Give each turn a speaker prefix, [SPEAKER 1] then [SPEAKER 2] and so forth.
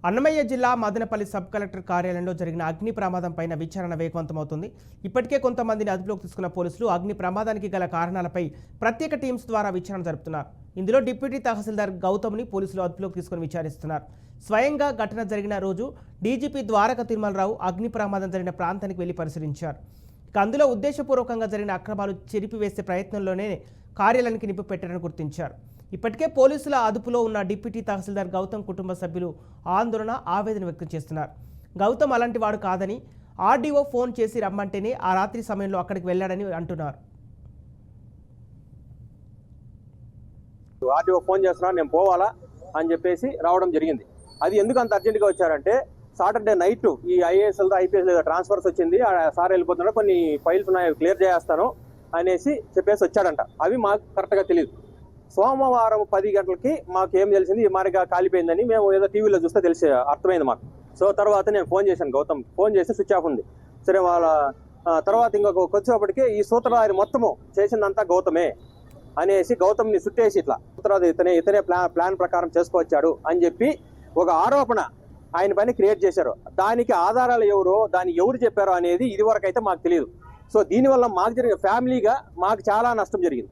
[SPEAKER 1] అన్నమయ్య జిల్లా Madanapalle sub collector కార్యాలయంలో జరిగిన అగ్ని ప్రమాదం పైన విచారణ వేగవంతమవుతుంది. ఇప్పటికే కొంతమందిని అదుపులోకి తీసుకున్న పోలీసులు అగ్ని ప్రమాదానికి గల కారణాలపై ప్రత్యేక టీమ్స్ ద్వారా విచారణ జరుపుతున్నారు. ఇందులో డిప్యూటీ తహసీల్దార్ గౌతమ్ని పోలీసులు అదుపులోకి తీసుకుని విచారిస్తున్నారు. స్వయంగా ఘటన జరిగిన రోజు డీజీపీ ద్వారక తిరుమలరావు అగ్ని ప్రమాదం జరిగిన ప్రాంతానికి వెళ్లి పరిశీలించారు. అందులో ఉద్దేశపూర్వకంగా జరిగిన అక్రమాలు చెరిపివేసే ప్రయత్నంలోనే కార్యాలయానికి నిప్పు పెట్టారని గుర్తించారు. ఇప్పటికే పోలీసుల అదుపులో ఉన్న డిప్యూటీ తహసీల్దార్ గౌతమ్ కుటుంబ సభ్యులు ఆందోళన ఆవేదన వ్యక్తం చేస్తున్నారు. గౌతమ్ అలాంటి వాడు కాదని, ఆర్డీఓ ఫోన్ చేసి రమ్మంటేనే ఆ రాత్రి సమయంలో అక్కడికి వెళ్ళాడని అంటున్నారు.
[SPEAKER 2] ఆర్డీఓ ఫోన్ చేస్తున్నా, నేను పోవాలా అని చెప్పేసి రావడం జరిగింది. అది ఎందుకు అంత అర్జెంట్గా వచ్చారంటే, సాటర్డే నైట్ ఈ ఐఏఎస్ఎల్ ఐపీఎస్ ట్రాన్స్ఫర్స్ వచ్చింది, సార్ వెళ్ళిపోతున్నా, కొన్ని ఫైల్స్ ఉన్నాయి క్లియర్ చేస్తాను అనేసి చెప్పేసి వచ్చాడంట. అవి మాకు కరెక్ట్గా తెలియదు. సోమవారం 10 గంటలకి మాకు ఏం తెలిసింది, ఈ మారిగా కాలిపోయిందని మేము ఏదో టీవీలో చూస్తే తెలిసి అర్థమైంది మాకు. సో తర్వాత నేను ఫోన్ చేశాను, గౌతమ్ ఫోన్ చేసి స్విచ్ ఆఫ్ ఉంది. సరే, వాళ్ళ తర్వాత ఇంకొక వచ్చేప్పటికి ఈ సూత్రధారి మొత్తము చేసిందంతా గౌతమే అనేసి గౌతమ్ని చుట్టేసి ఇట్లా సూత్రధారి ఇతనే ప్లాన్ ప్రకారం చేసుకొచ్చాడు అని చెప్పి ఒక ఆరోపణ ఆయన పైన క్రియేట్ చేశారు. దానికి ఆధారాలు ఎవరో, దాన్ని ఎవరు చెప్పారో అనేది ఇదివరకు అయితే మాకు తెలియదు. సో దీనివల్ల మాకు జరిగిన ఫ్యామిలీగా మాకు చాలా నష్టం జరిగింది.